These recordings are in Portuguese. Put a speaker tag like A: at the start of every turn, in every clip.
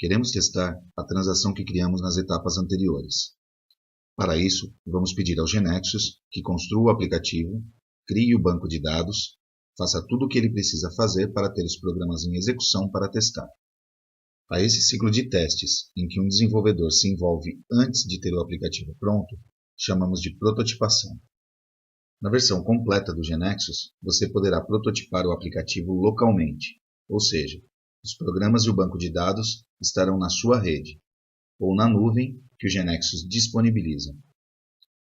A: queremos testar a transação que criamos nas etapas anteriores. Para isso, vamos pedir ao GeneXus que construa o aplicativo, crie o banco de dados, faça tudo o que ele precisa fazer para ter os programas em execução para testar. A esse ciclo de testes, em que um desenvolvedor se envolve antes de ter o aplicativo pronto, chamamos de prototipação. Na versão completa do GeneXus, você poderá prototipar o aplicativo localmente, ou seja, os programas e o banco de dados estarão na sua rede, ou na nuvem que o GeneXus disponibiliza.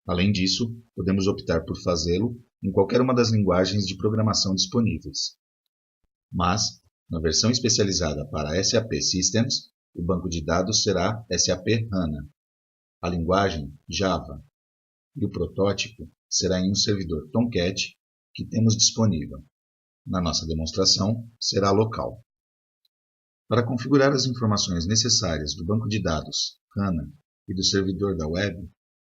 A: Além disso, podemos optar por fazê-lo em qualquer uma das linguagens de programação disponíveis. Mas, na versão especializada para SAP Systems, o banco de dados será SAP HANA, a linguagem Java, e o protótipo será em um servidor Tomcat que temos disponível. Na nossa demonstração, será local. Para configurar as informações necessárias do banco de dados HANA e do servidor da web,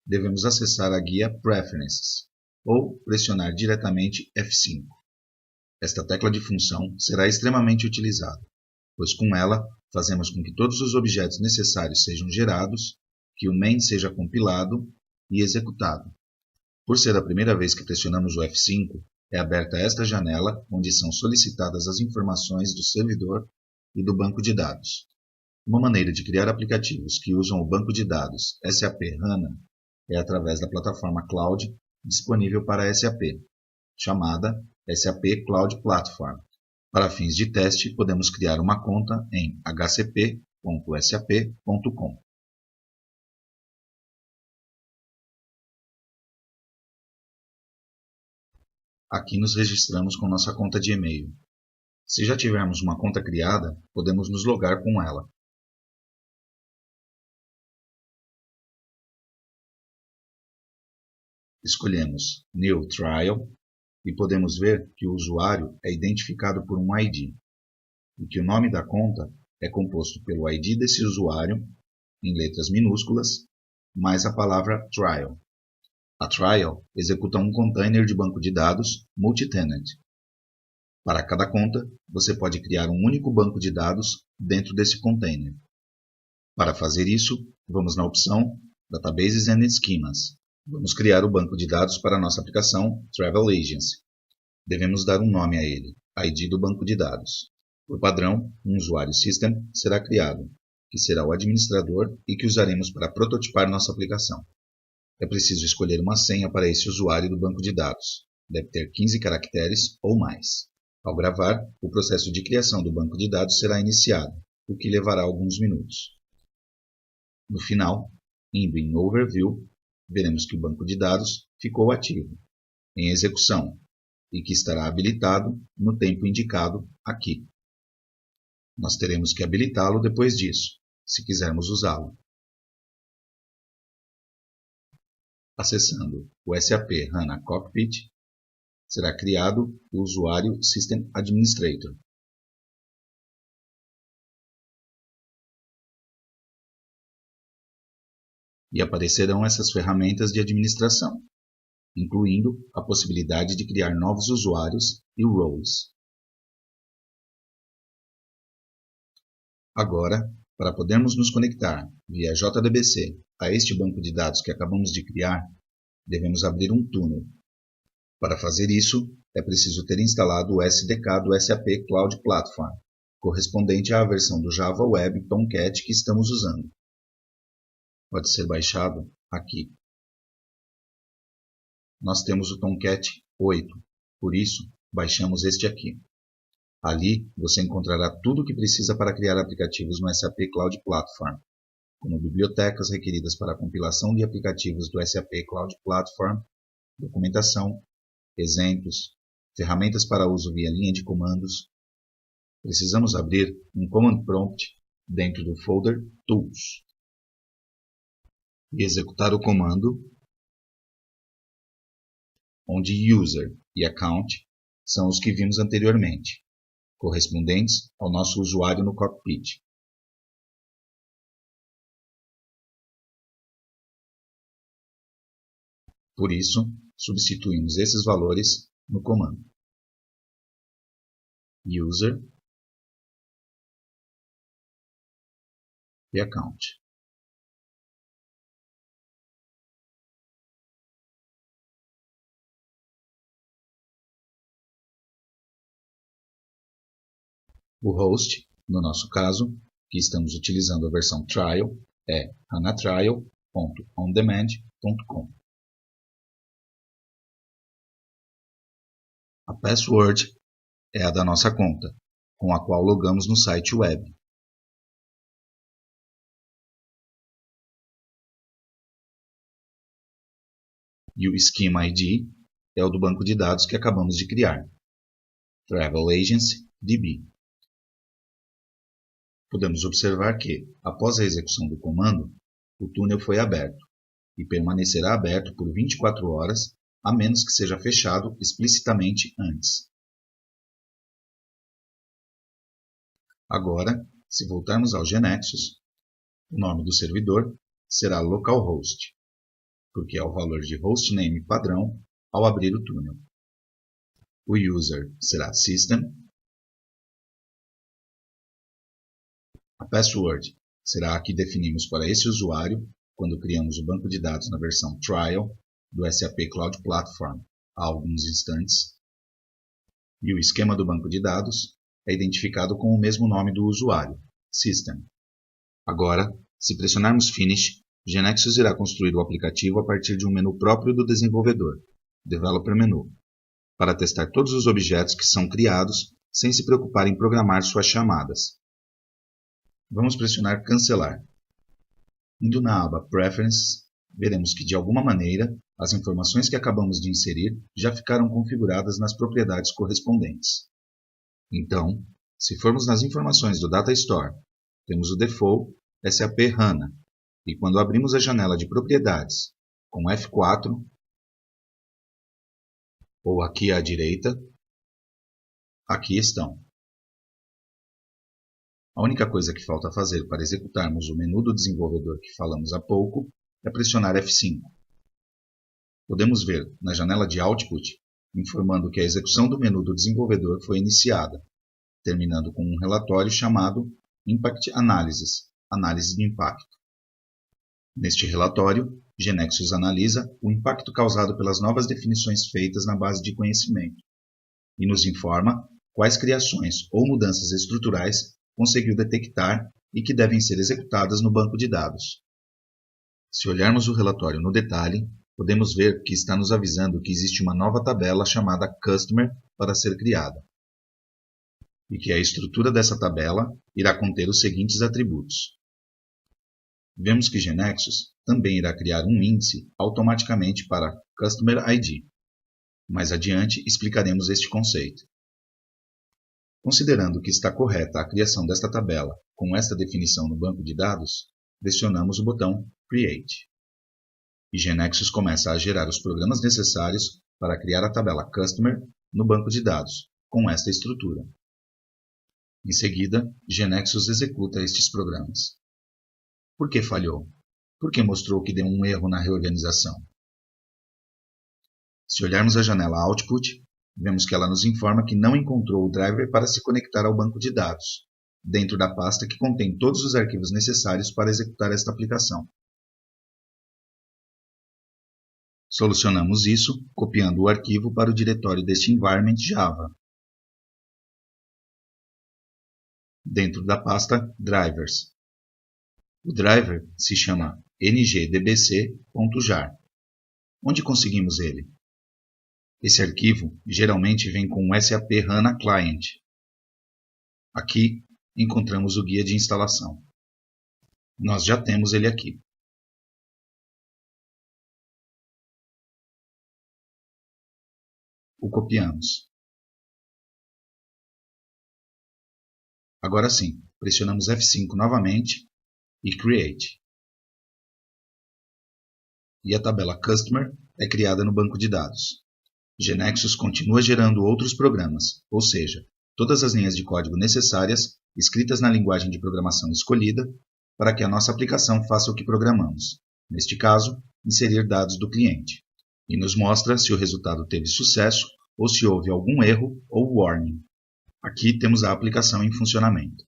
A: devemos acessar a guia Preferences ou pressionar diretamente F5. Esta tecla de função será extremamente utilizada, pois com ela fazemos com que todos os objetos necessários sejam gerados, que o main seja compilado e executado. Por ser a primeira vez que pressionamos o F5, é aberta esta janela onde são solicitadas as informações do servidor e do banco de dados. Uma maneira de criar aplicativos que usam o banco de dados SAP HANA é através da plataforma Cloud disponível para SAP, chamada SAP Cloud Platform. Para fins de teste, podemos criar uma conta em hcp.sap.com. Aqui nos registramos com nossa conta de e-mail. Se já tivermos uma conta criada, podemos nos logar com ela. Escolhemos New Trial e podemos ver que o usuário é identificado por um ID e que o nome da conta é composto pelo ID desse usuário, em letras minúsculas, mais a palavra Trial. A Trial executa um container de banco de dados multi-tenant. Para cada conta, você pode criar um único banco de dados dentro desse container. Para fazer isso, vamos na opção Databases and Schemas. Vamos criar o banco de dados para a nossa aplicação Travel Agency. Devemos dar um nome a ele, ID do banco de dados. Por padrão, um usuário System será criado, que será o administrador e que usaremos para prototipar nossa aplicação. É preciso escolher uma senha para esse usuário do banco de dados. Deve ter 15 caracteres ou mais. Ao gravar, o processo de criação do banco de dados será iniciado, o que levará alguns minutos. No final, indo em Overview, veremos que o banco de dados ficou ativo, em execução, e que estará habilitado no tempo indicado aqui. Nós teremos que habilitá-lo depois disso, se quisermos usá-lo. Acessando o SAP HANA Cockpit, será criado o usuário System Administrator. E aparecerão essas ferramentas de administração, incluindo a possibilidade de criar novos usuários e roles. Agora, para podermos nos conectar via JDBC a este banco de dados que acabamos de criar, devemos abrir um túnel. Para fazer isso, é preciso ter instalado o SDK do SAP Cloud Platform, correspondente à versão do Java Web Tomcat que estamos usando. Pode ser baixado aqui. Nós temos o Tomcat 8, por isso, baixamos este aqui. Ali, você encontrará tudo o que precisa para criar aplicativos no SAP Cloud Platform, como bibliotecas requeridas para a compilação de aplicativos do SAP Cloud Platform, documentação, exemplos, ferramentas para uso via linha de comandos. Precisamos abrir um Command Prompt dentro do folder Tools e executar o comando onde User e Account são os que vimos anteriormente, correspondentes ao nosso usuário no cockpit. Por isso, substituímos esses valores no comando user account. O host, no nosso caso, que estamos utilizando a versão trial, é hanatrial.ondemand.com. A password é a da nossa conta, com a qual logamos no site web. E o Schema ID é o do banco de dados que acabamos de criar, Travel Agency DB. Podemos observar que, após a execução do comando, o túnel foi aberto e permanecerá aberto por 24 horas, a menos que seja fechado explicitamente antes. Agora, se voltarmos ao GNexus, o nome do servidor será localhost, porque é o valor de hostname padrão ao abrir o túnel. O user será system. A password será a que definimos para esse usuário quando criamos o banco de dados na versão trial do SAP Cloud Platform há alguns instantes. E o esquema do banco de dados é identificado com o mesmo nome do usuário, System. Agora, se pressionarmos Finish, GNexus irá construir o aplicativo a partir de um menu próprio do desenvolvedor, Developer Menu, para testar todos os objetos que são criados sem se preocupar em programar suas chamadas. Vamos pressionar Cancelar. Indo na aba Preferences, veremos que, de alguma maneira, as informações que acabamos de inserir já ficaram configuradas nas propriedades correspondentes. Então, se formos nas informações do Data Store, temos o default SAP HANA, e quando abrimos a janela de propriedades com F4, ou aqui à direita, aqui estão. A única coisa que falta fazer para executarmos o menu do desenvolvedor que falamos há pouco é pressionar F5. Podemos ver na janela de Output, informando que a execução do menu do desenvolvedor foi iniciada, terminando com um relatório chamado Impact Analysis, análise de impacto. Neste relatório, GNexus analisa o impacto causado pelas novas definições feitas na base de conhecimento e nos informa quais criações ou mudanças estruturais conseguiu detectar e que devem ser executadas no banco de dados. Se olharmos o relatório no detalhe, podemos ver que está nos avisando que existe uma nova tabela chamada Customer para ser criada, e que a estrutura dessa tabela irá conter os seguintes atributos. Vemos que GNexus também irá criar um índice automaticamente para Customer ID. Mais adiante explicaremos este conceito. Considerando que está correta a criação desta tabela com esta definição no banco de dados, pressionamos o botão Create. E GNexus começa a gerar os programas necessários para criar a tabela Customer no banco de dados, com esta estrutura. Em seguida, GNexus executa estes programas. Por que falhou? Por que mostrou que deu um erro na reorganização? Se olharmos a janela Output, vemos que ela nos informa que não encontrou o driver para se conectar ao banco de dados, dentro da pasta que contém todos os arquivos necessários para executar esta aplicação. Solucionamos isso copiando o arquivo para o diretório deste environment Java, dentro da pasta Drivers. O driver se chama ngdbc.jar. Onde conseguimos ele? Esse arquivo geralmente vem com o SAP HANA Client. Aqui encontramos o guia de instalação. Nós já temos ele aqui. O copiamos. Agora sim, pressionamos F5 novamente e Create. E a tabela Customer é criada no banco de dados. GNexus continua gerando outros programas, ou seja, todas as linhas de código necessárias escritas na linguagem de programação escolhida para que a nossa aplicação faça o que programamos, neste caso, inserir dados do cliente, e nos mostra se o resultado teve sucesso ou se houve algum erro ou warning. Aqui temos a aplicação em funcionamento.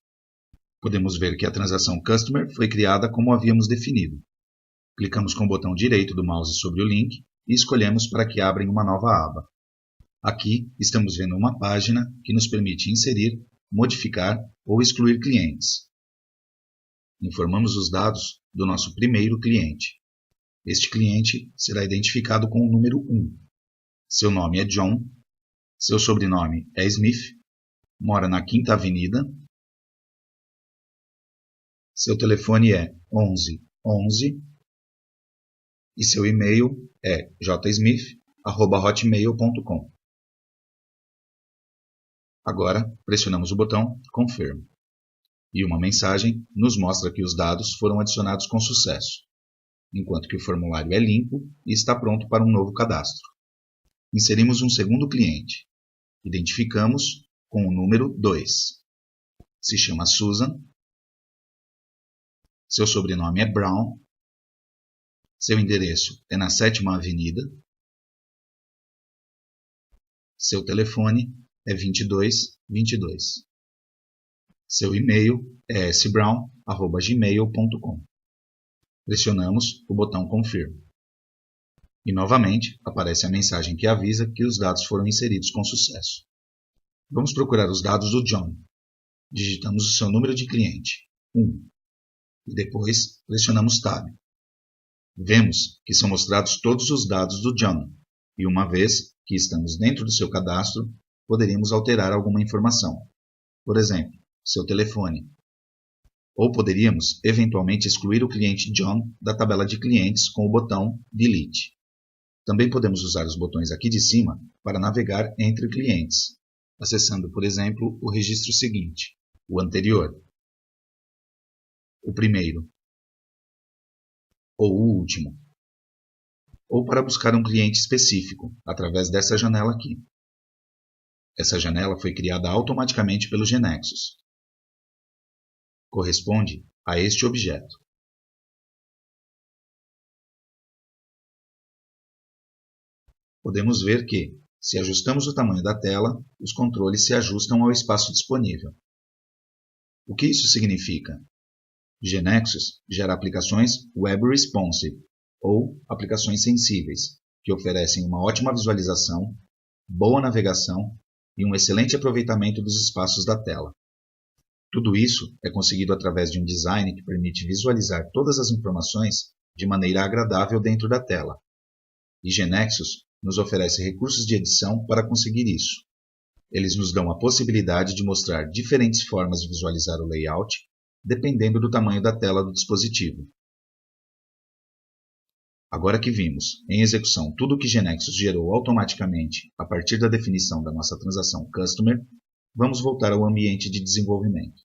A: Podemos ver que a transação Customer foi criada como havíamos definido. Clicamos com o botão direito do mouse sobre o link e escolhemos para que abra em uma nova aba. Aqui estamos vendo uma página que nos permite inserir, modificar ou excluir clientes. Informamos os dados do nosso primeiro cliente. Este cliente será identificado com o número 1. Seu nome é John, seu sobrenome é Smith, mora na 5ª Avenida, seu telefone é 11 11 e seu e-mail é jsmith@hotmail.com. Agora pressionamos o botão Confirm e uma mensagem nos mostra que os dados foram adicionados com sucesso, enquanto que o formulário é limpo e está pronto para um novo cadastro. Inserimos um segundo cliente. Identificamos com o número 2. Se chama Susan. Seu sobrenome é Brown. Seu endereço é na 7ª Avenida. Seu telefone é 2222. Seu e-mail é sbrown@gmail.com. Pressionamos o botão Confirm. E novamente aparece a mensagem que avisa que os dados foram inseridos com sucesso. Vamos procurar os dados do John. Digitamos o seu número de cliente, 1, e depois pressionamos Tab. Vemos que são mostrados todos os dados do John, e uma vez que estamos dentro do seu cadastro, poderíamos alterar alguma informação. Por exemplo, seu telefone. Ou poderíamos, eventualmente, excluir o cliente John da tabela de clientes com o botão Delete. Também podemos usar os botões aqui de cima para navegar entre clientes, acessando, por exemplo, o registro seguinte, o anterior, o primeiro, ou o último. Ou para buscar um cliente específico, através dessa janela aqui. Essa janela foi criada automaticamente pelo GeneXus. Corresponde a este objeto. Podemos ver que, se ajustamos o tamanho da tela, os controles se ajustam ao espaço disponível. O que isso significa? GeneXus gera aplicações Web Responsive, ou aplicações sensíveis, que oferecem uma ótima visualização, boa navegação e um excelente aproveitamento dos espaços da tela. Tudo isso é conseguido através de um design que permite visualizar todas as informações de maneira agradável dentro da tela. E GeneXus nos oferece recursos de edição para conseguir isso. Eles nos dão a possibilidade de mostrar diferentes formas de visualizar o layout, dependendo do tamanho da tela do dispositivo. Agora que vimos em execução tudo o que GeneXus gerou automaticamente a partir da definição da nossa transação Customer, vamos voltar ao ambiente de desenvolvimento.